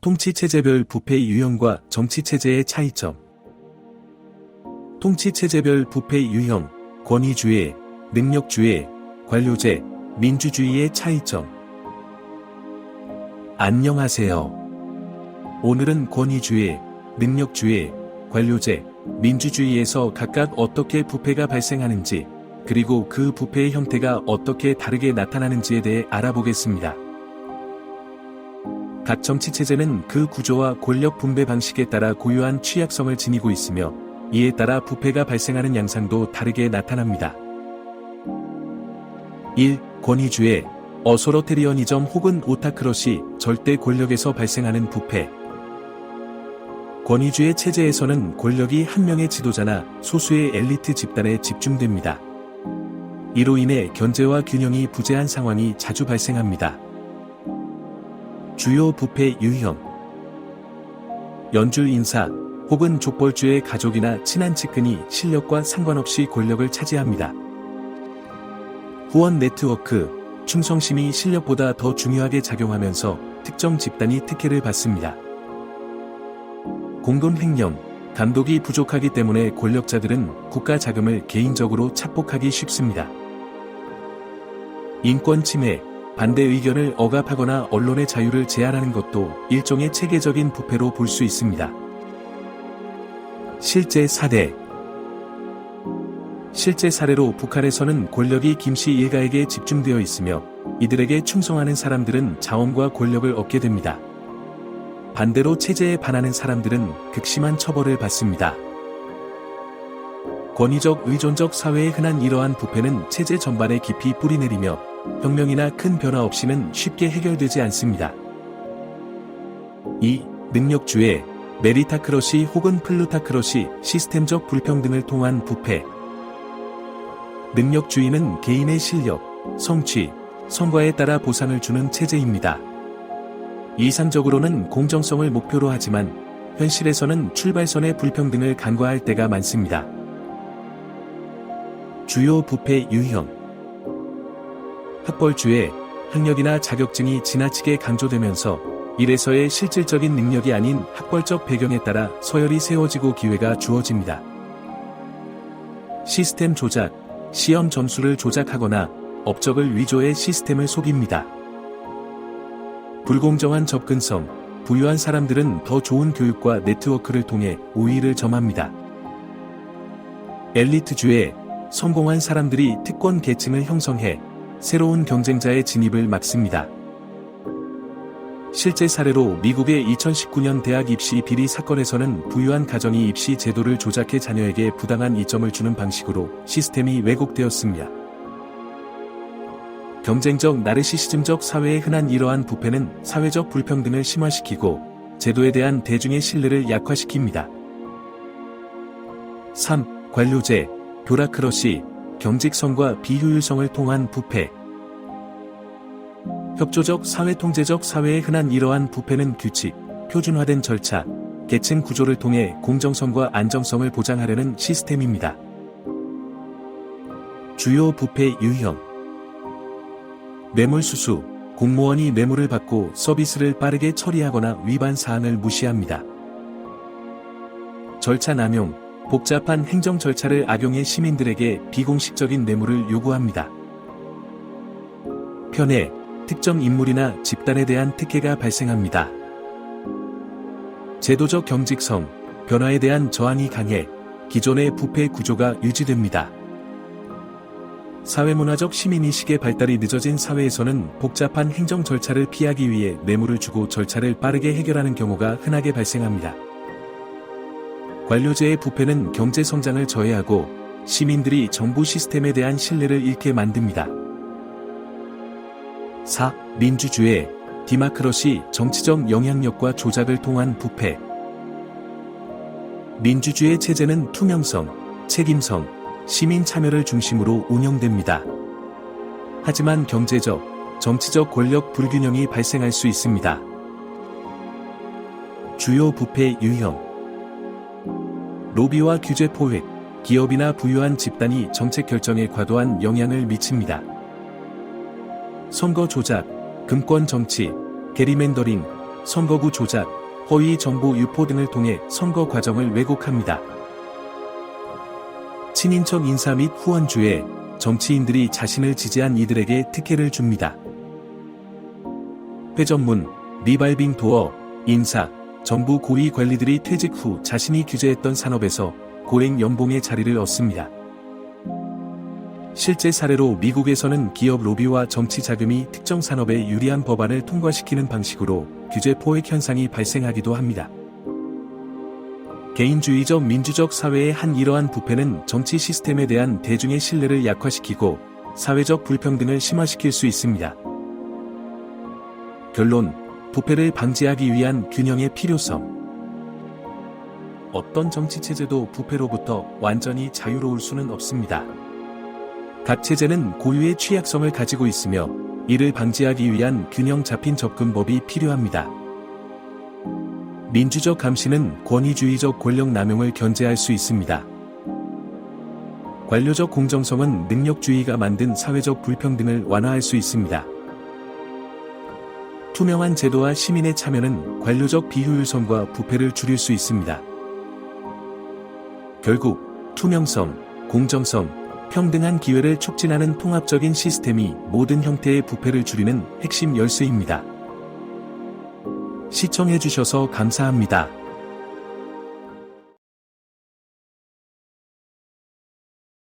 통치체제별 부패 유형과 정치체제의 차이점. 통치체제별 부패 유형, 권위주의, 능력주의, 관료제, 민주주의의 차이점. 안녕하세요. 오늘은 권위주의, 능력주의, 관료제, 민주주의에서 각각 어떻게 부패가 발생하는지, 그리고 그 부패의 형태가 어떻게 다르게 나타나는지에 대해 알아보겠습니다. 각 정치체제는 그 구조와 권력 분배 방식에 따라 고유한 취약성을 지니고 있으며, 이에 따라 부패가 발생하는 양상도 다르게 나타납니다. 1. 권위주의, 어소러테리어니즘 혹은 오타크러시, 절대 권력에서 발생하는 부패. 권위주의 체제에서는 권력이 한 명의 지도자나 소수의 엘리트 집단에 집중됩니다. 이로 인해 견제와 균형이 부재한 상황이 자주 발생합니다. 주요 부패 유형. 연줄 인사 혹은 족벌주의 가족이나 친한 측근이 실력과 상관없이 권력을 차지합니다. 후원 네트워크, 충성심이 실력보다 더 중요하게 작용하면서 특정 집단이 특혜를 받습니다. 공돈 횡령, 감독이 부족하기 때문에 권력자들은 국가 자금을 개인적으로 착복하기 쉽습니다. 인권 침해, 반대 의견을 억압하거나 언론의 자유를 제한하는 것도 일종의 체계적인 부패로 볼 수 있습니다. 실제 사례. 실제 사례로 북한에서는 권력이 김씨 일가에게 집중되어 있으며 이들에게 충성하는 사람들은 자원과 권력을 얻게 됩니다. 반대로 체제에 반하는 사람들은 극심한 처벌을 받습니다. 권위적 의존적 사회에 흔한 이러한 부패는 체제 전반에 깊이 뿌리내리며 혁명이나 큰 변화 없이는 쉽게 해결되지 않습니다. 2. 능력주의, 메리타크러시 혹은 플루타크러시, 시스템적 불평등을 통한 부패. 능력주의는 개인의 실력, 성취, 성과에 따라 보상을 주는 체제입니다. 이상적으로는 공정성을 목표로 하지만 현실에서는 출발선의 불평등을 간과할 때가 많습니다. 주요 부패 유형. 학벌주의, 학력이나 자격증이 지나치게 강조되면서 일에서의 실질적인 능력이 아닌 학벌적 배경에 따라 서열이 세워지고 기회가 주어집니다. 시스템 조작, 시험 점수를 조작하거나 업적을 위조해 시스템을 속입니다. 불공정한 접근성, 부유한 사람들은 더 좋은 교육과 네트워크를 통해 우위를 점합니다. 엘리트주의, 성공한 사람들이 특권 계층을 형성해 새로운 경쟁자의 진입을 막습니다. 실제 사례로 미국의 2019년 대학 입시 비리 사건에서는 부유한 가정이 입시 제도를 조작해 자녀에게 부당한 이점을 주는 방식으로 시스템이 왜곡되었습니다. 경쟁적 나르시시즘적 사회에 흔한 이러한 부패는 사회적 불평등을 심화시키고 제도에 대한 대중의 신뢰를 약화시킵니다. 3. 관료제, 뷰라크러시, 경직성과 비효율성을 통한 부패. 협조적 사회통제적 사회에 흔한 이러한 부패는 규칙, 표준화된 절차, 계층 구조를 통해 공정성과 안정성을 보장하려는 시스템입니다. 주요 부패 유형. 뇌물수수, 공무원이 뇌물을 받고 서비스를 빠르게 처리하거나 위반 사항을 무시합니다. 절차 남용, 복잡한 행정 절차를 악용해 시민들에게 비공식적인 뇌물을 요구합니다. 편애, 특정 인물이나 집단에 대한 특혜가 발생합니다. 제도적 경직성, 변화에 대한 저항이 강해 기존의 부패 구조가 유지됩니다. 사회문화적 시민의식의 발달이 늦어진 사회에서는 복잡한 행정 절차를 피하기 위해 뇌물을 주고 절차를 빠르게 해결하는 경우가 흔하게 발생합니다. 관료제의 부패는 경제 성장을 저해하고 시민들이 정부 시스템에 대한 신뢰를 잃게 만듭니다. 4. 민주주의, 디마크러시, 정치적 영향력과 조작을 통한 부패. 민주주의 체제는 투명성, 책임성, 시민 참여를 중심으로 운영됩니다. 하지만 경제적, 정치적 권력 불균형이 발생할 수 있습니다. 주요 부패 유형. 로비와 규제 포획, 기업이나 부유한 집단이 정책 결정에 과도한 영향을 미칩니다. 선거 조작, 금권 정치, 게리맨더링, 선거구 조작, 허위 정보 유포 등을 통해 선거 과정을 왜곡합니다. 친인척 인사 및 후원주에 정치인들이 자신을 지지한 이들에게 특혜를 줍니다. 회전문, 리발빙 도어, 인사, 정부 고위 관리들이 퇴직 후 자신이 규제했던 산업에서 고액 연봉의 자리를 얻습니다. 실제 사례로 미국에서는 기업 로비와 정치 자금이 특정 산업에 유리한 법안을 통과시키는 방식으로 규제 포획 현상이 발생하기도 합니다. 개인주의적 민주적 사회의 한 이러한 부패는 정치 시스템에 대한 대중의 신뢰를 약화시키고 사회적 불평등을 심화시킬 수 있습니다. 결론, 부패를 방지하기 위한 균형의 필요성. 어떤 정치체제도 부패로부터 완전히 자유로울 수는 없습니다. 각 체제는 고유의 취약성을 가지고 있으며 이를 방지하기 위한 균형 잡힌 접근법이 필요합니다. 민주적 감시는 권위주의적 권력 남용을 견제할 수 있습니다. 관료적 공정성은 능력주의가 만든 사회적 불평등을 완화할 수 있습니다. 투명한 제도와 시민의 참여는 관료적 비효율성과 부패를 줄일 수 있습니다. 결국 투명성, 공정성, 평등한 기회를 촉진하는 통합적인 시스템이 모든 형태의 부패를 줄이는 핵심 열쇠입니다. 시청해주셔서 감사합니다.